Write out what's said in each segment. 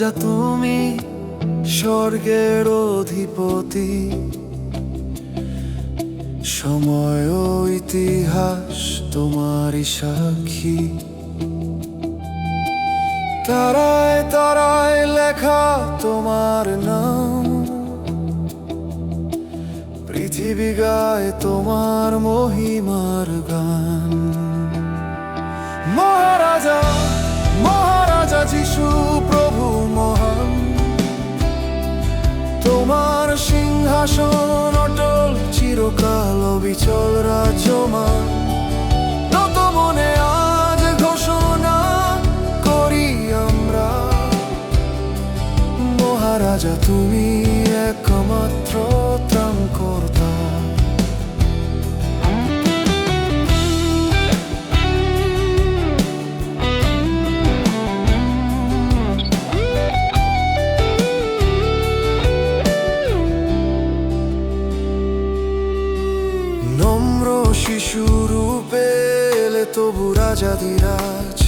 মহারাজা তুমি স্বর্গের অধিপতি, সময় ও ইতিহাস তোমারই সাক্ষী। তারায় তারায় লেখা তোমার নাম, পৃথিবী গায় তোমার মহিমার গান। মহারাজা, মহারাজা যিশু প্রভু মহান, তোমার সিংহাসন অটল চিরকাল অবিচল রাজ্যমান। নত মনে আজ ঘোষণা করি আমরা, মহারাজা তুমি একমাত্র ত্রাণকর্তা। নম্র শিশু রূপে এলে তবু রাজাধিরাজ,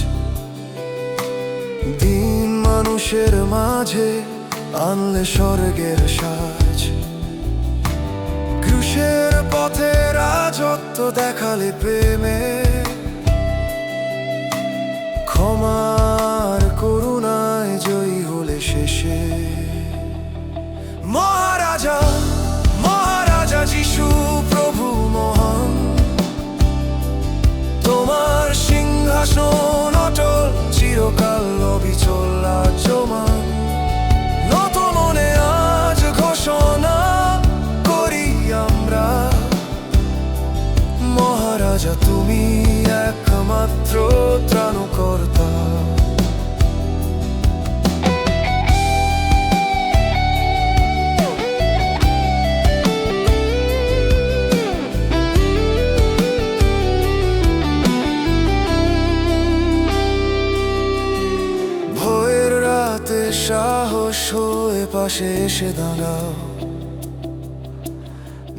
দিন মানুষের মাঝে আনলে স্বর্গের সাজ। ক্রুশের পথে রাজত্ব দেখালে প্রেমে, ক্ষমার করুণায় জয়ী হলে শেষে। মহারাজা, মহারাজা যিশু প্রভু মহান, তোমার সিংহাসন অটল চিরকাল অবিচল রাজ্যমান। নত মনে আজ ঘোষণা করি আমরা, মহারাজা তুমি একমাত্র ত্রাণকর্তা। সাহস হয়ে পাশে এসে দাঁড়াও,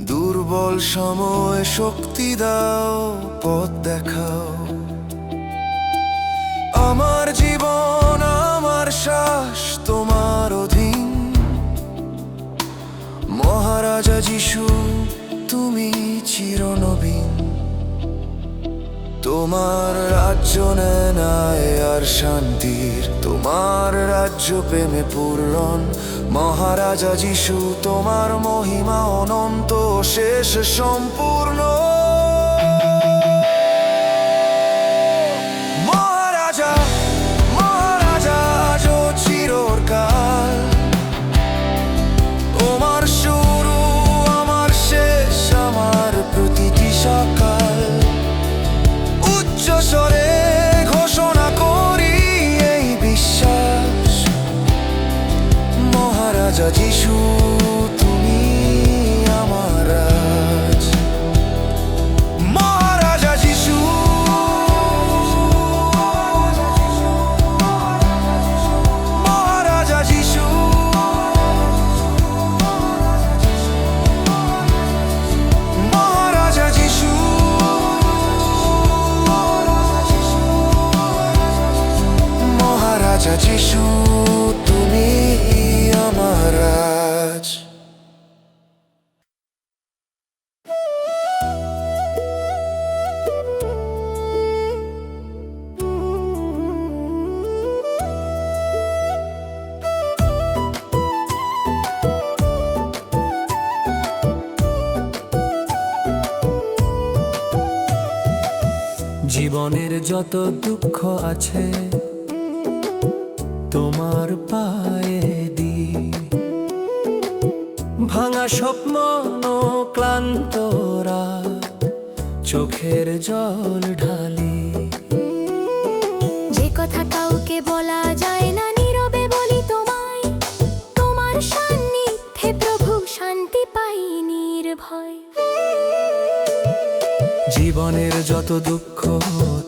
দুর্বল সময় শক্তি দাও, পথ দেখাও। আমার জীবন আমার শ্বাস তোমার অধীন, মহারাজা যিশু তুমি চিরনবীন। তোমার রাজ্য ন্যায় আর শান্তির, তোমার রাজ্য প্রেমে পূরণ। মহারাজা যিশু তোমার মহিমা অনন্ত শেষ সম্পূর্ণ। মহারাজা, মহারাজা আজ চিরকাল, তোমার শুরু আমার শেষ, আমার প্রতিটি সকাল। উচ্চস্বরে ঘোষণা করি এই বিশ্বাস, মহারাজা যিশু তুমি আমার রাজ। মহারাজা যিশু, মহারাজা যিশু, মহারাজা যিশু, মহারাজা যিশু তুমি আমার রাজ। জীবনের যত দুঃখ আছে তোমার পায়ে দি, ভাঙা স্বপ্ন ক্লান্ত রাত চোখের জল ঢালি। যে কথা কাউকে বলা যায় না নীরবে বলি তোমায়, তোমার সান্নিধ্যে প্রভু শান্তি পাই নির্ভয়। জীবনের যত দুঃখ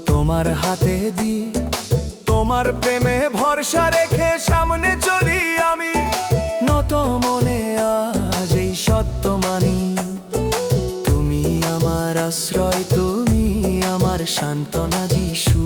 তোমার হাতে দি, তোমার প্রেমে ভরসা রেখে সামনে চলি আমি। নত মনে আজ এই সত্য মানি, তুমি আমার আশ্রয়, তুমি আমার সান্ত্বনা যিশু।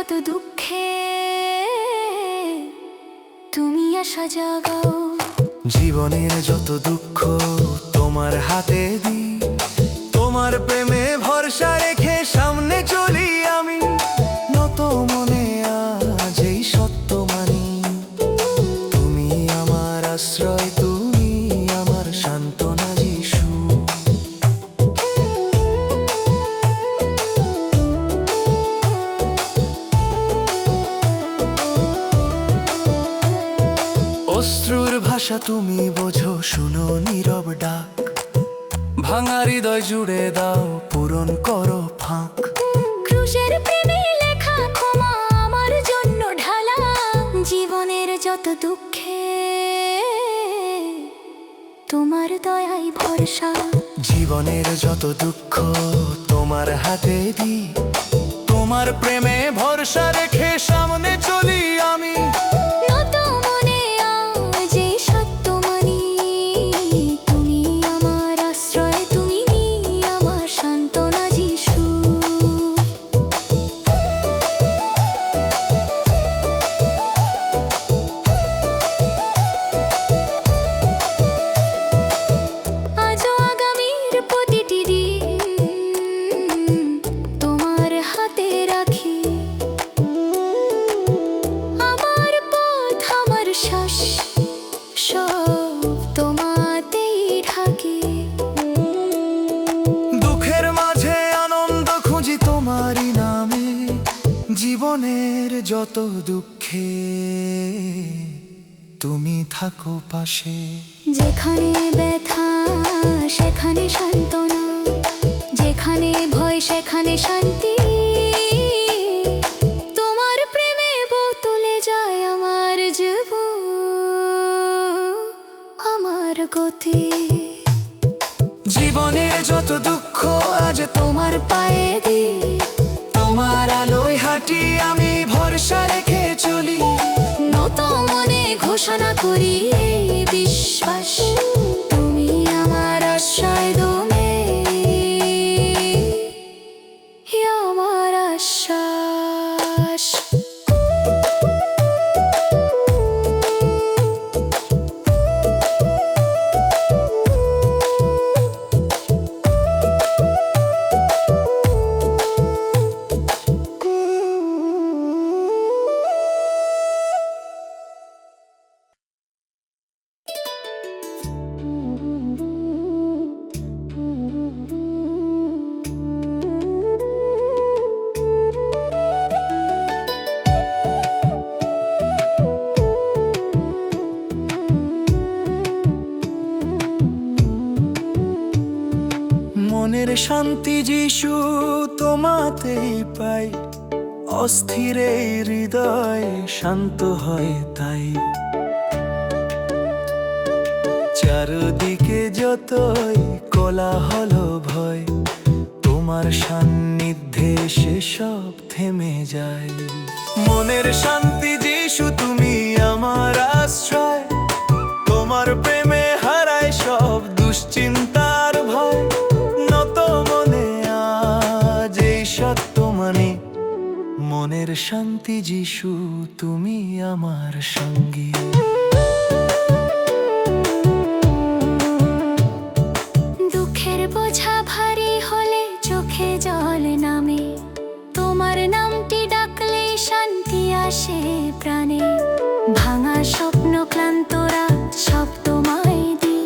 যত দুঃখে তুমি আশা জাগাও। জীবনের যত দুঃখ তোমার হাতে দি, তোমার প্রেমে ভরসা রেখে সামনে চলি আমি। নত মনে আজ এই সত্য মানি, তুমি আমার আশ্রয়, তুমি আমার সান্ত্বনা যিশু। অশ্রুর ভাষা তুমি বোঝো, শুনো নীরব ডাক, ভাঙা হৃদয় জুড়ে দাও, পূরণ করো ফাঁক। ক্রুশের প্রেমে লেখা ক্ষমা আমার জন্য ঢালা, জীবনের যত দুঃখে তোমার দয়াই ভরসা। জীবনের যত দুঃখ তোমার হাতে দি, তোমার প্রেমে ভরসা রেখে সামনে চলি আমি। নত মনে আজ এই সত্য মানি, তুমি আমার আশ্রয়, তুমি আমার সান্ত্বনা যিশু। আজও আগামীর প্রতিটি দিন তোমার হাতে রাখি, আমার পথ আমার শ্বাস সব তোমাতেই ঢাকি। দুঃখের মাঝে আনন্দ খুঁজি তোমারই নামে, জীবনের যত দুঃখে তুমি থাকো পাশে। যেখানে ব্যথা সেখানে সান্ত্বনা, যেখানে ভয় সেখানে শান্তি, তোমার প্রেমে বোতলে যায় আমার জীবন, আমার গতি। জীবনের যত দুঃখ আজ তোমার পায়ে দি, তোমার আলোয় হাঁটি আমি, ভরসা রেখে চলি। নত মনে ঘোষণা করি এই বিশ্বাস, তুমি আমার আশ্রয়, দমে আমার আশ্বাস। মনের শান্তি যিশু তোমাতেই পাই, অস্থির এই হৃদয় শান্ত হয় তাই। চারদিকে যতই কোলাহল ভয়, তোমার সান্নিধ্যে সে সব থেমে যায়। মনের শান্তি যিশু তুমি আমার আশ্রয়, তোমার প্রেমে হারায় সব দুশ্চিন্তার ভয়। নত মনে আজ এই সত্য মানি, মনের শান্তি যিশু তুমি আমার সঙ্গী। দুঃখের বোঝা ভারী হলে চোখে জল নামে, তোমার নামটি ডাকলে শান্তি আসে প্রাণে। ভাঙা স্বপ্ন ক্লান্ত রাত সব তোমায় দি,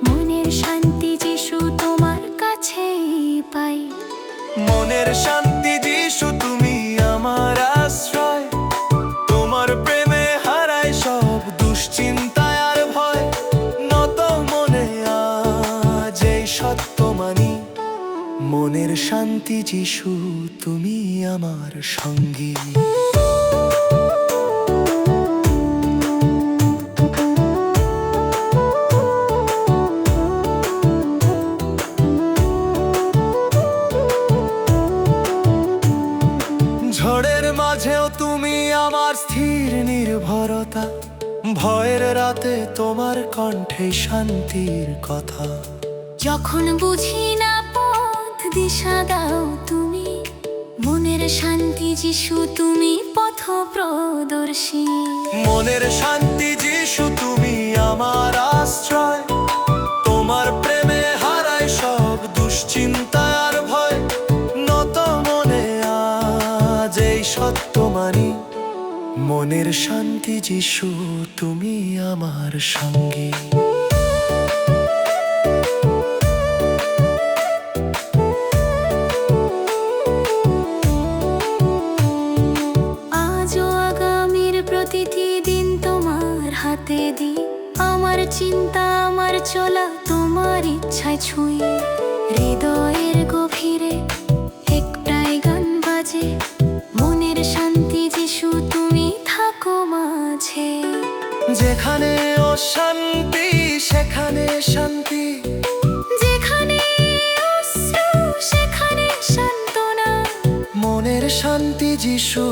মনের শান্তি যিশু তোমার কাছেই পাই। মনের শান্তি যিশু তুমি আমার আশ্রয়, তোমার প্রেমে হারায় সব দুশ্চিন্তায় আর ভয়। নত মনে আজ এই সত্য মানি, মনের শান্তি যিশু তুমি আমার সঙ্গী। ঝড়ের মাঝেও তুমি আমার স্থির নির্ভরতা, ভয়ের রাতে তোমার কণ্ঠে শান্তির কথা। যখন বুঝি না পথ দিশা দাও তুমি, মনের শান্তি যিশু তুমি পথ প্রদর্শী মনের শান্তি যিশু তুমি আমার আশ্রয় তোমার প্রেমে হারায় সব দুশ্চিন্তা আর ভয় নত মনে আজ এই সত্য মানি মনের শান্তি যিশু তুমি আমার সঙ্গী আজও আগামীর প্রতিটি দিন তোমার হাতে দি আমার চিন্তা আমার চলা তোমার ইচ্ছায় ছুঁই হৃদয়ের গভীরে একটাই গান বাজে মনের শান্তি যিশু তুমি থাকো মাঝে যেখানে অশান্তি সেখানে শান্তি যেখানে অশ্রু সেখানে সান্ত্বনা মনের শান্তি যিশু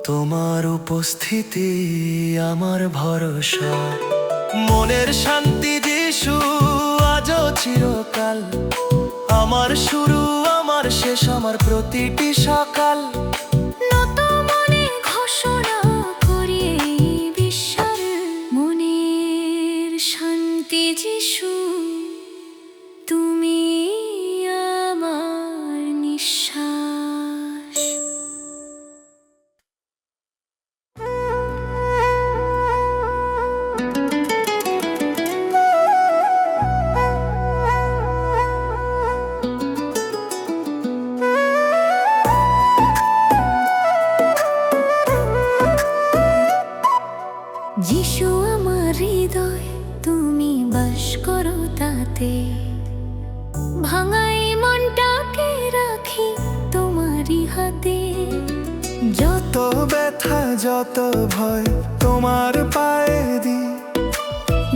তোমার উপস্থিতি আমার ভরসা মনের শান্তি যিশু আজও চিরকাল আমার শুরু আমার শেষ আমার প্রতিটি সকাল নত মনে ঘোষণা করি এই বিশ্বাস মনের শান্তি যিশু তুমি আমার নিঃশ্বাস যিশু আমার হৃদয় তুমি বাস করো তাতে ভাঙাই মনটাকে রাখি তোমারই হাতে যত ব্যথা যত ভয় তোমার পায়ে দি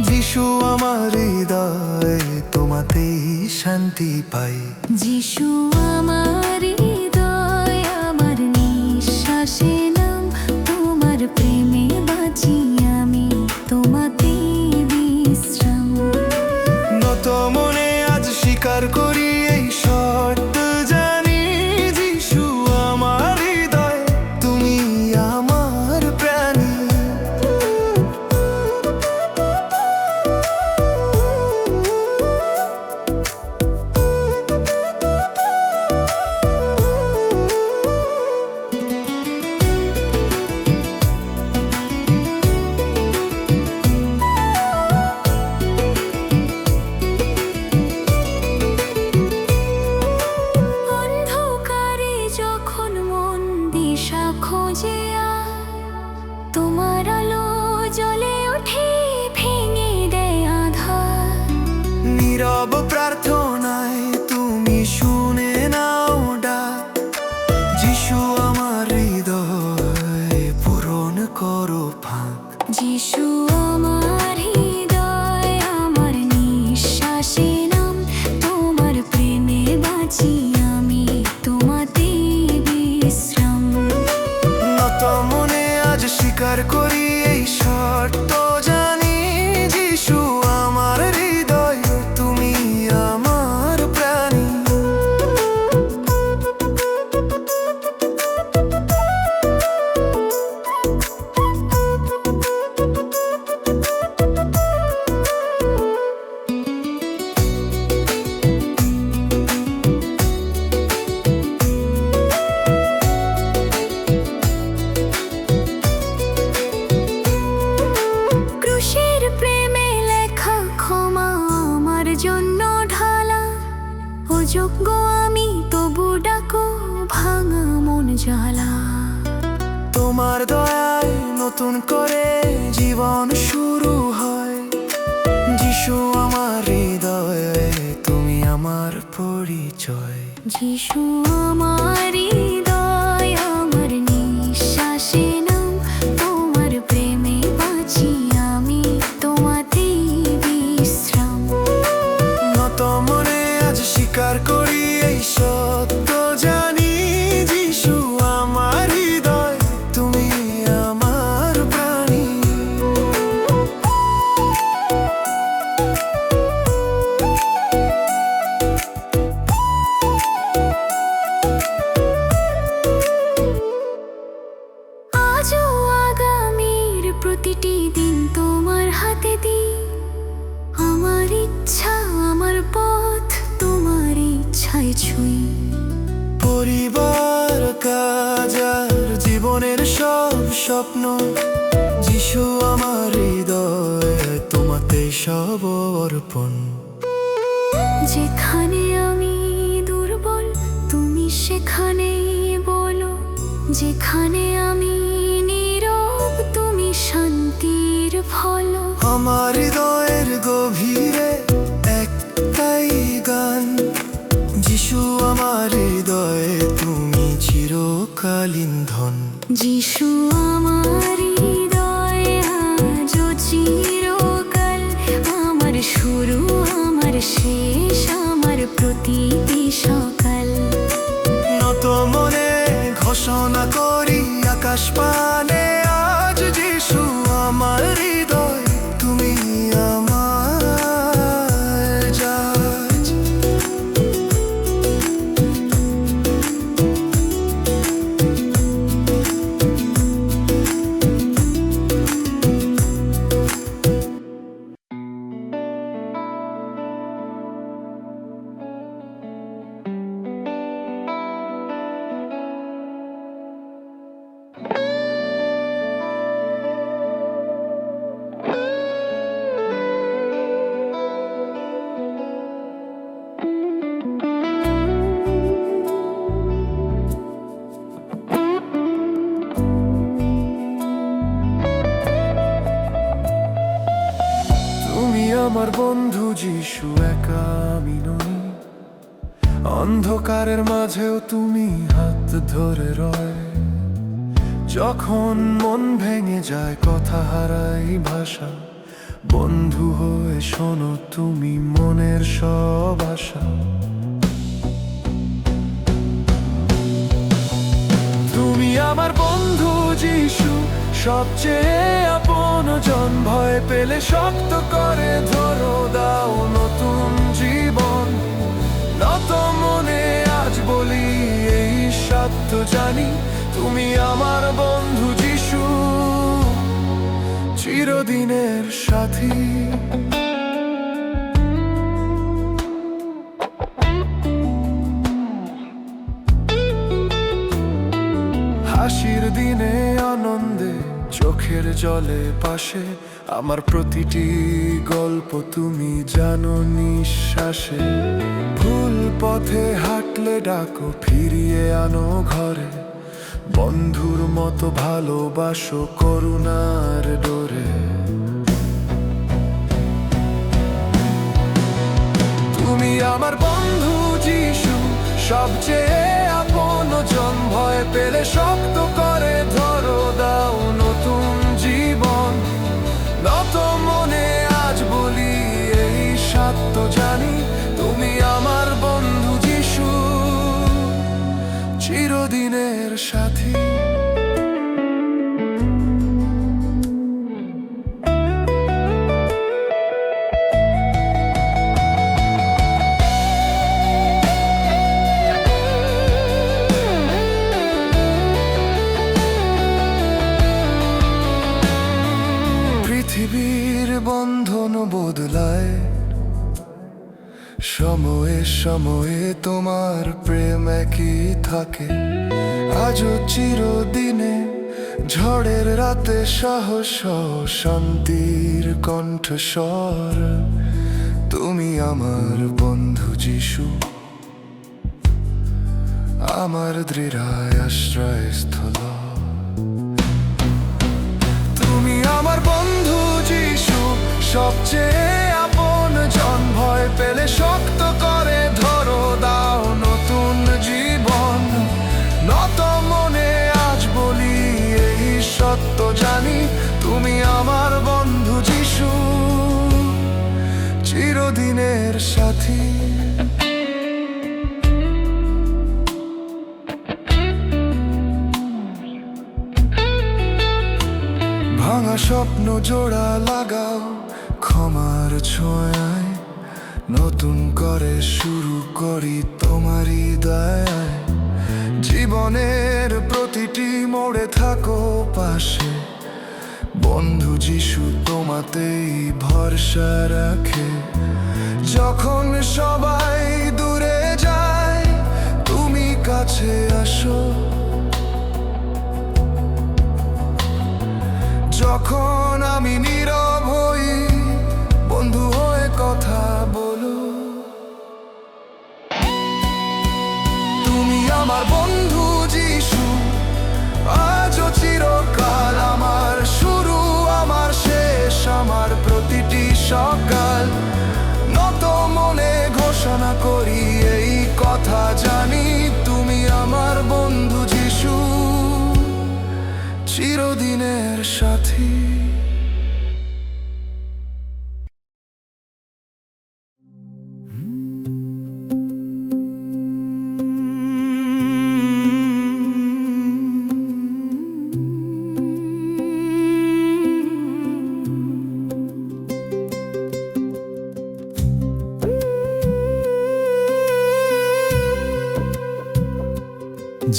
যিশু আমার হৃদয় তোমাতেই শান্তি পাই যিশু আমার হৃদয় আমার নিঃশ্বাসে নাম তোমার প্রেমে বাঁচি আমি তোমাতেই বিশ্রাম নত মনে আজ স্বীকার করি এই সত্য জানি যিশু আমার হৃদয় তুমি আমার প্রাণী অন্ধকারে যখন মন দিশা খোঁজে তোমার আলো জ্বলে ওঠে ভেঙে দেয় আধার নীরব প্রার্থনায় তুমি শুনে নাও ডাক যিশু আমার হৃদয় পূরণ করো ফাঁক যিশু আমার হৃদয় আমার নিঃশ্বাসে নাম তোমার প্রেমে বাঁচি আমি তোমাতেই বিশ্রাম নত মনে আজ স্বীকার করি এই সত্য জানি যিশু আমার হৃদয় তুমি আমার প্রাণী ক্রুশের প্রেমে লেখা ক্ষমা আমার জন্য ঢালা অযোগ্য আমি তবু ডাকো ভাঙা মন জ্বালা তোমার দয়ায় নতুন করে জীবন শুরু হয় যিশু আমার হৃদয় তুমি আমার পরিচয় যিশু আমার হৃদয় আমার নিঃশ্বাসে নাম তোমার প্রেমে বাঁচি আমি তোমাতেই বিশ্রাম নত মনে আজ স্বীকার করি এই সত্য জানি যিশু আমার হৃদয় তুমি আমার প্রাণী পরিবার, কাজ আর জীবনের সব স্বপ্ন, যিশু আমার হৃদয়, তোমাতে সব অর্পণ। যেখানে আমি দুর্বল তুমি সেখানেই বলো, যেখানে আমি নীরব তুমি শান্তির ফল। আমার হৃদয়ের গভীরে একটাই গান, যিশু আমার হৃদয়ে তুমি চিরকালীন ধন। যিশু আমার হৃদয়ে আজও চিরকাল, আমার শুরু আমার শেষ, আমার প্রতিটি সকাল। নত মনে ঘোষণা করি আকাশ পানে, আজ যিশু আমার হৃদয়, তুমি আমার জাজ। তুমি আমার বন্ধু যিশু, একা আমি নই। অন্ধকারের মাঝেও তুমি হাত ধরে রয়। যখন মন ভেঙে যায়, কথা হারাই ভাষা, বন্ধু হয়ে শোনো তুমি মনের সব আশা। তুমি আমার বন্ধু যিশু, সবচেয়ে আপন জন। ভয় পেলে শক্ত করে ধরো, দাও নতুন জীবন। নত মনে আজ বলি এই সত্য জানি, তুমি আমার বন্ধু যিশু, চিরদিনের সাথী। হাসির দিনে আনন্দে, চোখের জলে পাশে, আমার প্রতিটি গল্প তুমি জানো নিঃশ্বাসে। ভুল পথে হাঁটলে ডাকো, ফিরিয়ে আনো ঘরে, বন্ধুর মতো ভালোবাসো করুণার ডোরে। তুমি আমার বন্ধু যিশু, সবচেয়ে আপন জন। ভয় পেলে শক্ত করে ধরো, দাও নতুন জীবন। নত মনে আজ বলি এই সত্য জানি, তুমি আমার বন্ধু যিশু, চিরদিনের সাথী। পৃথিবীর বন্ধন বদলায়, সময়ে সময়ে তোমার প্রেম একই থাকে। আজও চিরদিনে ঝড়ের রাতে সাহস ও শান্তির কণ্ঠস্বর। তুমি আমার বন্ধু যিশু, আমার দৃঢ় আশ্রয়স্থল। তুমি আমার বন্ধু যিশু, সবচেয়ে আপন জন। ভয় পেলে শক্ত করে ধরো, দাও নতুন জীবন। নত মনে আজ বলি এই সত্য জানি, তুমি আমার বন্ধু যিশু, চিরদিনের সাথী। ভাঙা স্বপ্ন জোড়া লাগাও ক্ষমার ছোঁয়ায়, নতুন করে শুরু করি তোমারই দয়ায়। জীবনের প্রতিটি মোড়ে থাকো পাশে, বন্ধু যিশু তোমাতেই ভরসা রাখে। যখন সবাই দূরে যায়, তুমি কাছে আমার বন্ধু যিশু, আজও চিরকাল আমার শুরু, আমার শেষ, আমার প্রতিটি সকাল। নত মনে ঘোষণা করি এই কথা জানি, তুমি আমার বন্ধু যিশু, চিরদিনের সাথী।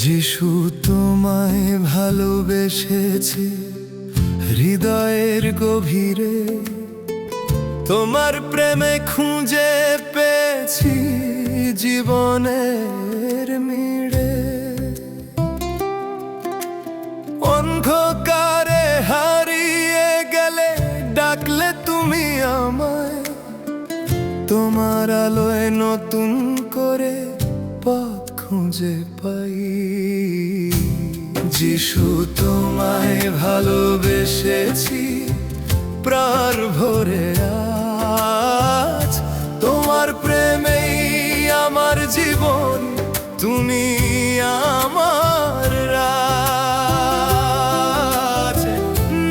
যিশু, তোমায় ভালোবেসেছি হৃদয়ের গভীরে, তোমার প্রেমে খুঁজে পেয়েছি জীবনের মিড়ে। অন্ধকারে হারিয়ে গেলে ডাকলে তুমি আমায়, তোমার আলোয় নতুন করে পথ খুঁজে পাই। যিশু, তোমায় ভালোবেসেছি প্রাণ ভরে আজ, তোমার প্রেমেই আমার জীবন, তুমি আমার রাজ।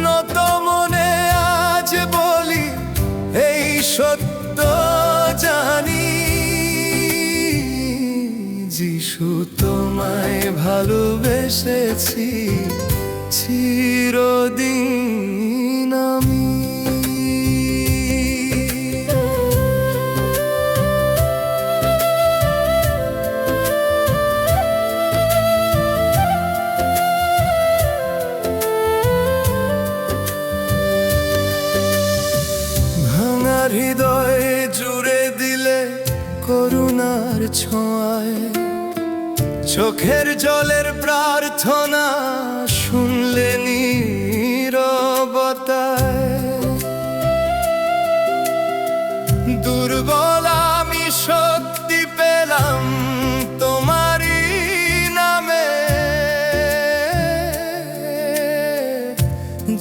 নত মনে আজ বলি এই সত্য জানি, যিশু, তোমায় ভালোবেসেছি চিরদিন আমি। ভাঙা হৃদয় জুড়ে দিলে করুণার ছোঁয়ায়, চোখের জলের প্রার্থনা শুনলে নীরবতায়। দুর্বল আমি শক্তি পেলাম তোমারই নামে,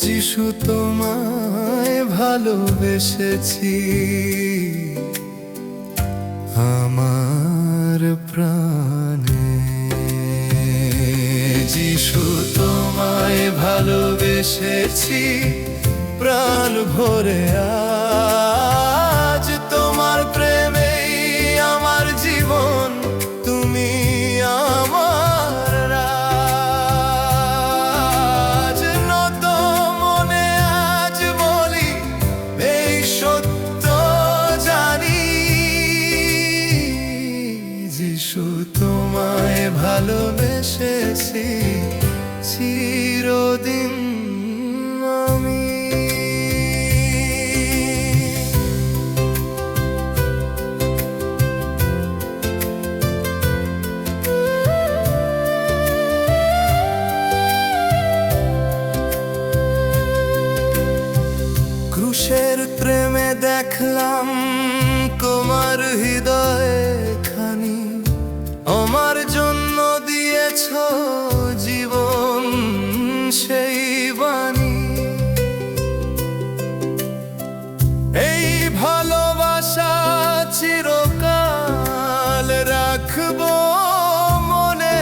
যিশু, তোমায় ভালোবেসেছি আমার প্রাণে। যিশু, তোমায় ভালোবেসেছি প্রাণ ভরে আজ, তোমার প্রেমেই আমার জীবন, তুমি আমার রাজ। নত মনে আজ বলি এই সত্য জানি, যিশু, তোমায় ভালোবেসেছি চিরদিন আমি। ক্রুশের প্রেমে দেখলাম তোমার হৃদয় খানি, আমার জন্য দিয়েছ জীবন সেই বাণী। এই ভালোবাসা চিরকাল রাখবো মনে,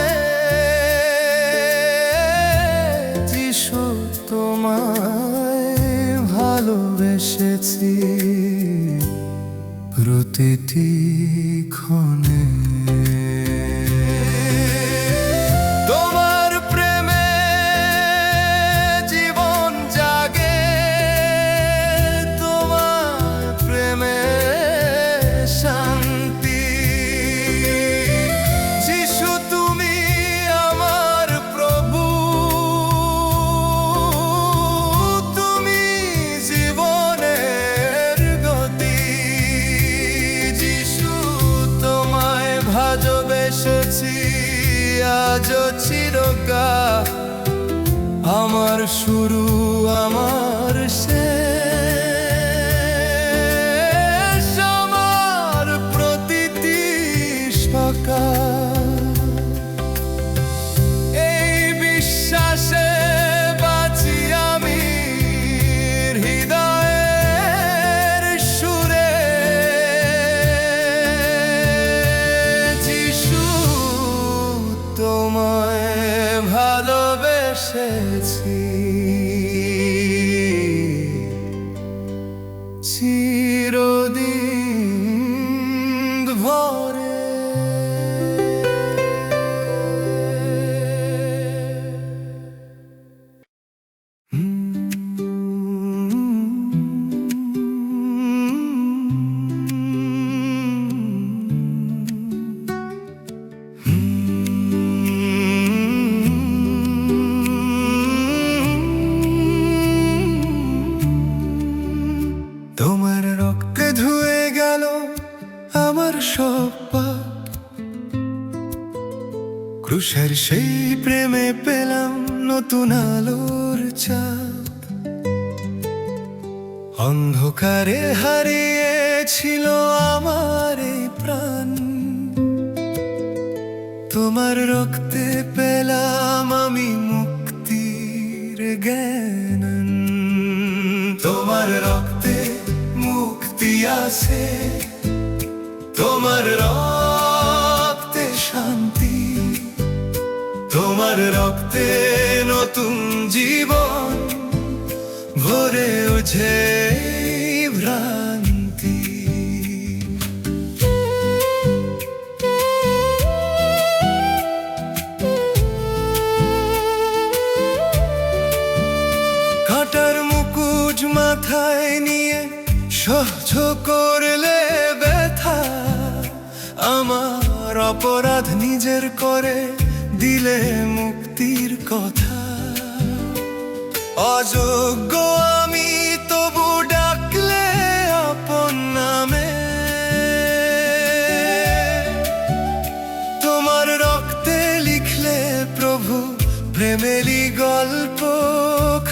যিশু, তোমায় ভালোবেসেছি প্রতিটি ক্ষণে। তোমার প্রেমে জীবন জাগে, তোমার প্রেমে শান্তি। যিশু, তুমি আমার প্রভু, তুমি জীবনের গতি। যিশু, তোমায় ভালোবেসেছি আজও চিরকাল, আমার শুরু, আমার শেষ, আমার প্রতিটি সকাল। তোমায় ভালোবেসেছি চিরদিন ভরে। তোমার রক্তে ধুয়ে গেল আমার সব পাপ, ক্রুশের সেই প্রেমে পেলাম নতুন আলোর চাপ। অন্ধকারে হারিয়েছিল আমার এই প্রাণ, তোমার রক্তে পেলাম আমি মুক্তির জ্ঞান। তোমার রক্তে মুক্তি আছে, তোমার রক্তে শান্তি, তোমার রক্তে নতুন জীবন ভরে ওঠে ভ্রান্তি। কাঁটার মুকুট মাথায় নিয়ে সহ্য করলে ব্যথা, আমার অপরাধ নিজের করে দিলে মুক্তির কথা। অযোগ্য আমি তবু ডাকলে আপন নামে, তোমার রক্তে লিখলে প্রভু প্রেমেরই গল্প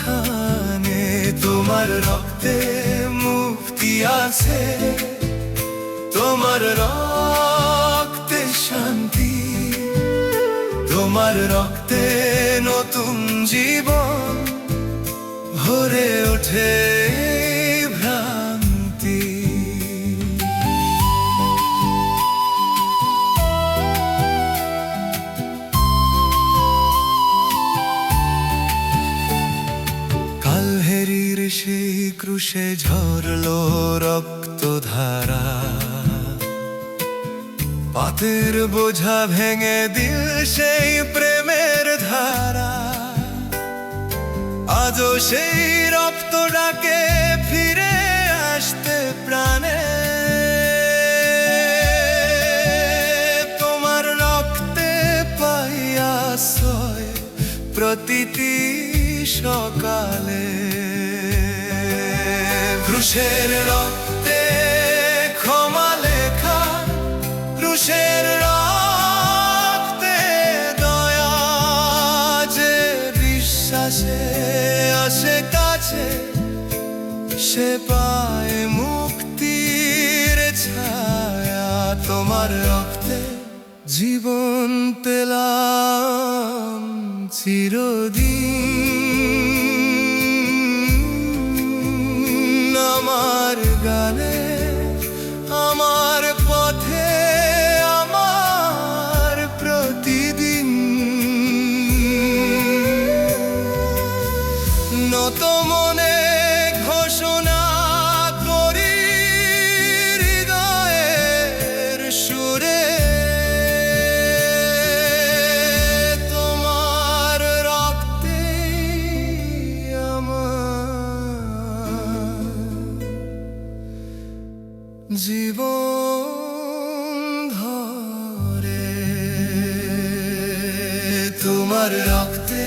খানে। তোমার রক্তে মুক্তি আছে, তোমার রক্তে শান্তি, তোমার রক্তে নতুন জীবন ভরে ওঠে ভ্রান্তি। কালহেরির সেই ক্রুশে ঝরলো রক্তধারা, পাতের বোঝা ভেঙে দিল সেই প্রেমের ধারা। আজও সেই রক্ত ডাকে ফিরে আসতে প্রাণে, তোমার রক্তে পাই আশ্রয় প্রতিটি সকালে। ক্রুশের রক্তে ক্ষমা লেখা, ক্রুশের রক্তে দয়া, যে বিশ্বাসে আসে কাছে সে পায় মুক্তির ছায়া। তোমার রক্তে জীবন পেলাম চিরদিন, আমার গানে, আমার পথে, আমার প্রতিদিন। নত মনে ঘোষণা করি হৃদয়ের সুরে, তোমার রক্তে আমার জীবন ধরে। তোমার রক্তে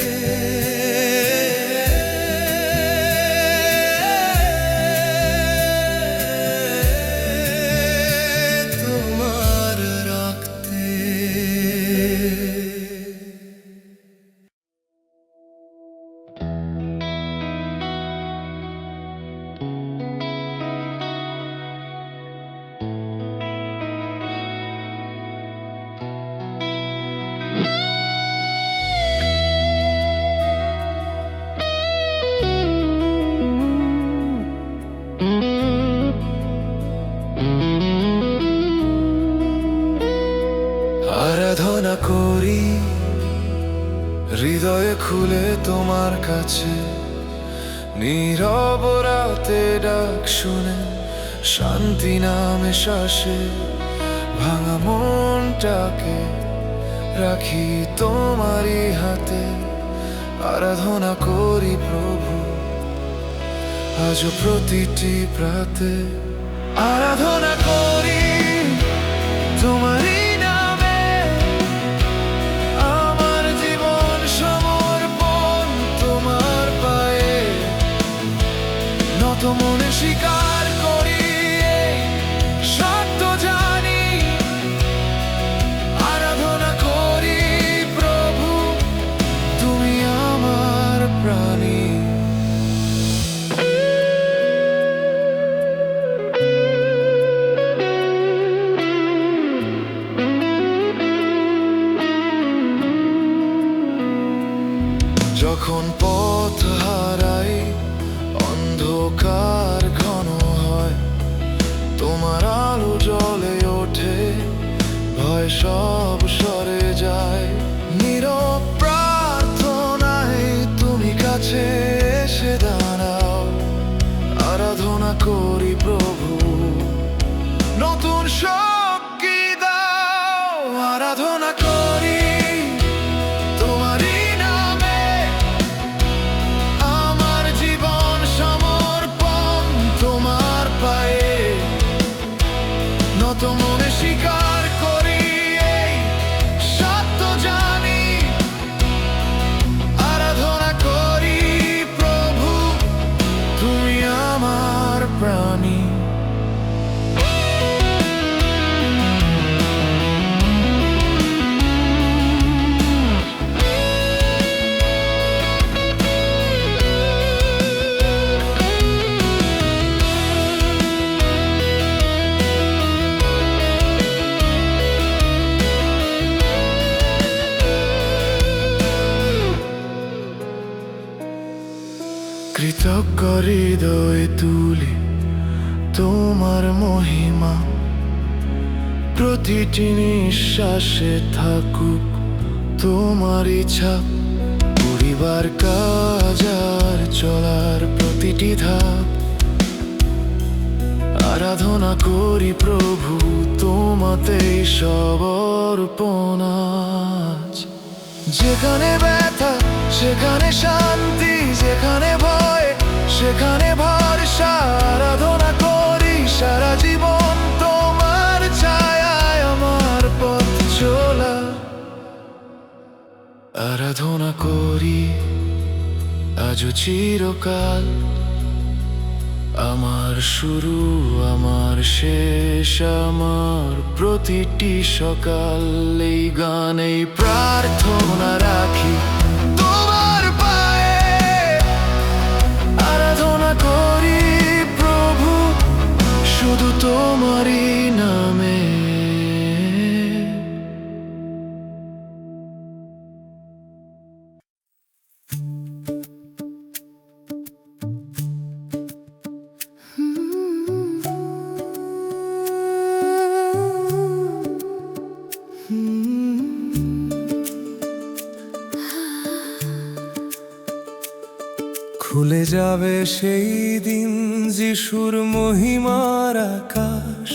তোমার রক্তে। হৃদয়ে খুলে তোমার কাছে নীরব রাতে ডাক শুনে শান্তি নামে শ্বাসে ভাঙা মনটাকে রাখি তোমারই হাতে। আরাধনা করি প্রভু আজও প্রতিটি প্রাতে, আরাধনা করি তোমারই নামে। আমার জীবন সমর্পণ তোমার পায়ে, নত মনে স্বীকার করি এই সত্য জানি। আরাধনা করি প্রভু তুমি আমার প্রাণী। যখন পথ হারাই অন্ধকার ঘন হয়, তোমার আলো জ্বলে ওঠে, ভয় সব সরে যায়। নীরব প্রার্থনায় তুমি কাছে এসে দাঁড়াও। আরাধনা করি প্রভু নতুন শক্তি দাও। আরাধনা করি তোমারই নামে, আমার জীবন সমর্পণ তোমার পায়ে, নত মনে স্বীকার করি এই সত্য জানি। আরাধনা করি প্রভু তুমি আমার প্রাণী। কৃতজ্ঞ হৃদয় তুলি তোমার মহিমা, প্রতিটি নিঃশ্বাসে থাকুক তোমার ইচ্ছা। পরিবার কাজ আর চলার প্রতিটি ধাপ, আরাধনা করি প্রভু তোমাতেই সব অর্পণ আজ। যেখানে ব্যথা সেখানে শান্তি, যেখানে ভয় সেখানে ভরসা। আরাধনা করি সারা জীবন তোমার ছায়ায় আমার পথ চলা। আরাধনা করি আজও চিরকাল, আমার শুরু আমার শেষ আমার প্রতিটি সকাল। এই গানে প্রার্থনা রাখি তোমার পায়ে। আরাধনা করি প্রভু শুধু তোমারই নামে। খুলে যাবে সেই দিন যিশুর মহিমার আকাশ,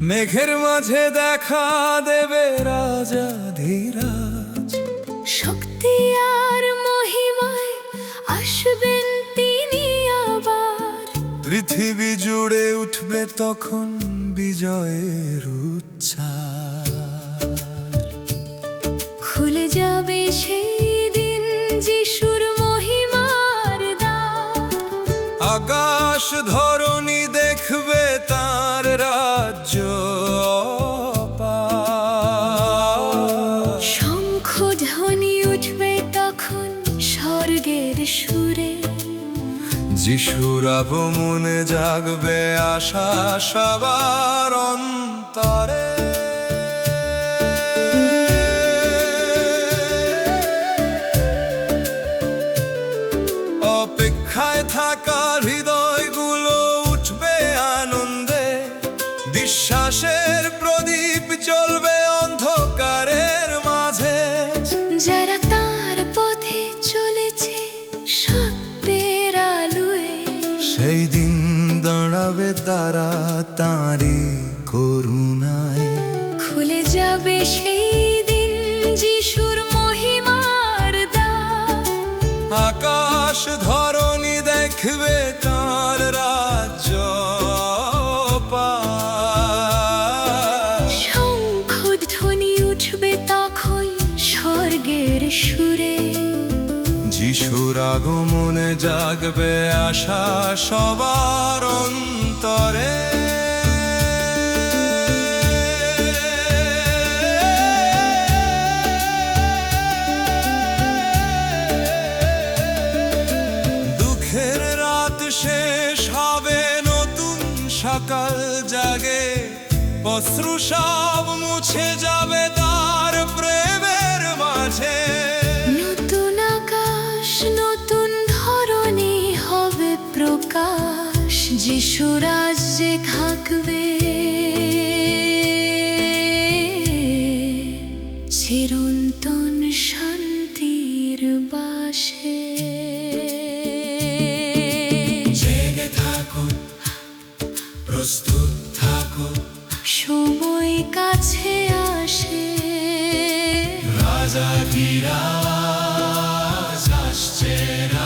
মেঘের মাঝে দেখা দেবে রাজা ধীরাজ। শক্তি আর মহিমায় আসবেন তিনি আবার, পৃথিবী জুড়ে উঠবে তখন বিজয়ের উচ্ছ্বাস। খুলে যাবে সেই দিন যিশুর মহিমার দ্বার, আকাশ ধরণী দেখবে তার রাজ্য অপার। শঙ্খ ধ্বনি উঠবে তখন স্বর্গের সুরে, যিশুর আগমনে জাগবে আশা সবার অন্তরে। অপেক্ষায় থাকা হৃদয়গুলো উঠবে আনন্দে, বিশ্বাসের প্রদীপ জ্বলবে অন্ধকারের মাঝে। যারা তাঁর দ্বারা তাঁরই করুণায় খুলে যাবে সেই দিন যিশুর মহিমার দ্বার। আকাশ ধরণী দেখবে তাঁর রাজ্য পায়। শঙ্খধ্বনি উঠবে তখন স্বর্গের সুরে। যিশুর আগমনে জাগবে আশা সবার অন্তরে। দুঃখের রাত শেষ হবে, নতুন সকাল জাগে। অশ্রু সব মুছে যাবে তার প্রেমের মাঝে। নতুন আকাশ নতুন ধরনে হবে প্রকাশ। যিশু রাজ্যে থাকবে চিরন্তন শান্তির বাসে। জেগে থাকো, প্রস্তুত থাকো, সময় কাছে আসে। রাজা ধীরাজ আসছে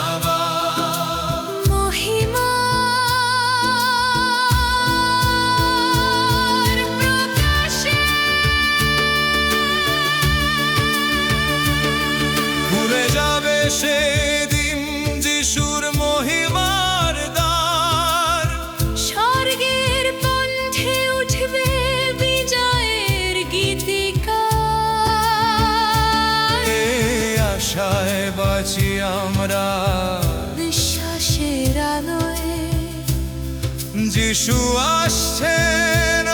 আবার। মহিমার প্রকাশে খুলে যাবে সেদিন যিশুর মহিমার দ্বার। স্বর্গের কণ্ঠে উঠবে বিজয়ের গীতিকার। এই আশায় বাঁচি আমরা, বিশ্বাসের আলোয় যিশু আসছেন